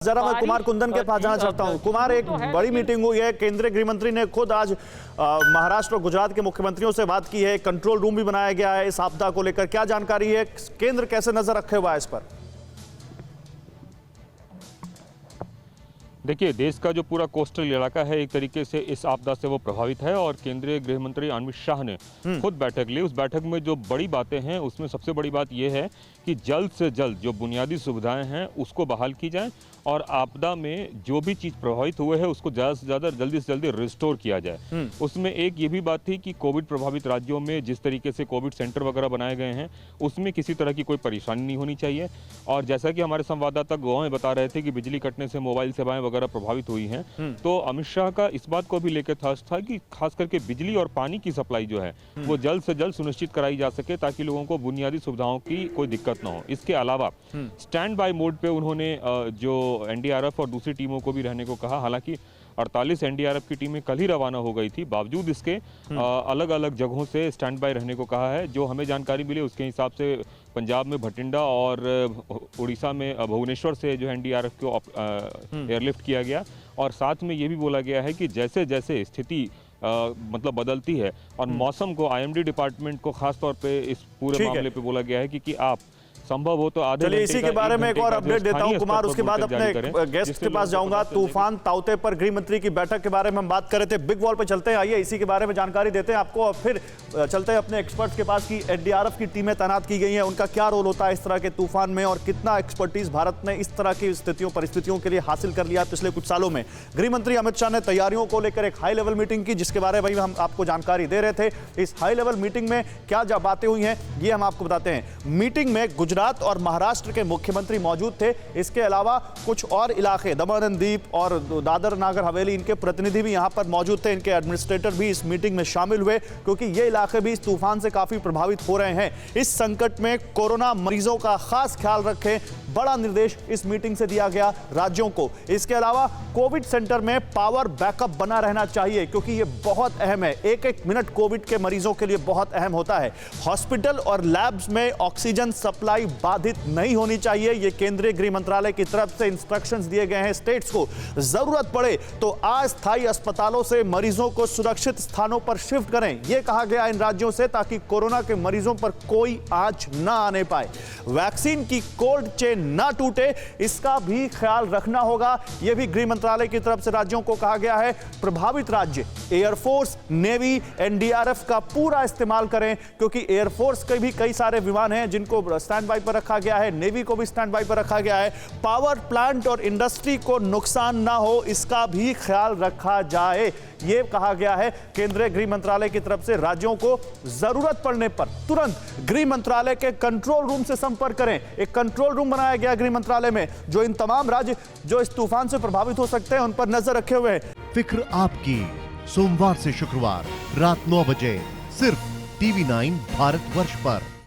जरा मैं कुमार कुंदन के पास जाना चाहता हूं। कुमार, एक बड़ी मीटिंग हुई है। केंद्रीय गृह मंत्री ने खुद आज महाराष्ट्र और गुजरात के मुख्यमंत्रियों से बात की है। कंट्रोल रूम भी बनाया गया है इस आपदा को लेकर। क्या जानकारी है, केंद्र कैसे नजर रखे हुआ है इस पर? देखिए, देश का जो पूरा कोस्टल इलाका है एक तरीके से इस आपदा से वो प्रभावित है और केंद्रीय गृह मंत्री अमित शाह ने खुद बैठक ली। उस बैठक में जो बड़ी बातें हैं उसमें सबसे बड़ी बात यह है कि जल्द से जल्द जो बुनियादी सुविधाएं हैं उसको बहाल की जाए और आपदा में जो भी चीज़ प्रभावित हुए हैं उसको ज़्यादा से ज़्यादा जल्दी से जल्दी रिस्टोर किया जाए। उसमें एक ये भी बात थी कि कोविड प्रभावित राज्यों में जिस तरीके से कोविड सेंटर वगैरह बनाए गए हैं उसमें किसी तरह की कोई परेशानी नहीं होनी चाहिए। और जैसा कि हमारे संवाददाता गोवा में बता रहे थे कि बिजली कटने से मोबाइल सेवाएं वगैरह प्रभावित हुई हैं, तो अमित शाह का इस बात को भी लेकर था कि खास करके बिजली और पानी की सप्लाई जो है वो जल्द से जल्द सुनिश्चित कराई जा सके ताकि लोगों को बुनियादी सुविधाओं की कोई दिक्कत ना हो। इसके अलावा स्टैंड बाय मोड पे उन्होंने जो एनडीआरएफ और दूसरी टीमों को भी रहने को कहा। हालांकि 48 एनडीआरएफ की टीमें कल ही रवाना हो गई थी, बावजूद इसके अलग अलग जगहों से स्टैंड बाय रहने को कहा है। जो हमें जानकारी मिली उसके हिसाब से पंजाब में भटिंडा और उड़ीसा में भुवनेश्वर से जो एनडीआरएफ को एयरलिफ्ट किया गया। और साथ में ये भी बोला गया है कि जैसे जैसे स्थिति मतलब बदलती है और मौसम को आईएमडी डिपार्टमेंट को खास तौर पे इस पूरे मामले पे बोला गया है कि आप संभव हो तो आधे चलिए इसी के बारे में एक और अपडेट देता हूं कुमार, उसके बाद अपने गेस्ट के पास जाऊंगा। तूफान ताउते पर गृह मंत्री की बैठक के बारे में हम बात कर रहे थे। बिग वॉल पे चलते हैं, आइए इसी के बारे में जानकारी देते हैं आपको और फिर चलते हैं अपने एक्सपर्ट्स के पास कि एनडीआरएफ की टीमें तैनात की गई हैं, उनका क्या रोल होता है इस तरह के तूफान में और कितना एक्सपर्टीज भारत ने इस तरह की स्थितियों परिस्थितियों के लिए हासिल कर लिया पिछले कुछ सालों में। गृह मंत्री अमित शाह ने तैयारियों को लेकर एक हाई लेवल मीटिंग की जिसके बारे में हम आपको जानकारी दे रहे थे। इस हाई लेवल मीटिंग में क्या बातें हुई हैं ये हम आपको बताते हैं। मीटिंग में गुजरात और महाराष्ट्र के मुख्यमंत्री मौजूद थे। इसके अलावा कुछ और इलाके दमन एंड दीव और दादर नागर हवेली, इनके प्रतिनिधि भी यहां पर मौजूद थे। इनके एडमिनिस्ट्रेटर भी इस मीटिंग में शामिल हुए क्योंकि ये इलाके भी इस तूफान से काफी प्रभावित हो रहे हैं। इस संकट में कोरोना मरीजों का खास ख्याल रखें, बड़ा निर्देश इस मीटिंग से दिया गया राज्यों को। इसके अलावा कोविड सेंटर में पावर बैकअप बना रहना चाहिए क्योंकि यह बहुत अहम है। एक एक मिनट कोविड के मरीजों के लिए बहुत अहम होता है। हॉस्पिटल और लैब्स में ऑक्सीजन सप्लाई बाधित नहीं होनी चाहिए। यह केंद्रीय गृह मंत्रालय की तरफ से इंस्ट्रक्शंस दिए गए हैं स्टेट्स को। जरूरत पड़े तो अस्थायी अस्पतालों से मरीजों को सुरक्षित स्थानों पर शिफ्ट करें, यह कहा गया इन राज्यों से ताकि कोरोना के मरीजों पर कोई आंच ना आने पाए। वैक्सीन की कोल्ड चेन ना टूटे, इसका भी ख्याल रखना होगा। यह भी गृह मंत्रालय की तरफ से राज्यों को कहा गया है। प्रभावित राज्य एयरफोर्स, नेवी, एनडीआरएफ का पूरा इस्तेमाल करें क्योंकि एयरफोर्स के भी कई सारे विमान हैं जिनको स्टैंड बाय पर रखा गया है, नेवी को भी स्टैंड बाय पर रखा गया है। पावर प्लांट और इंडस्ट्री को नुकसान ना हो इसका भी ख्याल रखा जाए, यह कहा गया है केंद्रीय गृह मंत्रालय की तरफ से। राज्यों को जरूरत पड़ने पर तुरंत गृह मंत्रालय के कंट्रोल रूम से संपर्क करें। एक कंट्रोल रूम बनाया गया गृह मंत्रालय में जो इन तमाम राज्य जो इस तूफान से प्रभावित हो सकते हैं उन पर नजर रखे हुए हैं। फिक्र आपकी, सोमवार से शुक्रवार रात 9 बजे सिर्फ टीवी 9 भारतवर्ष पर।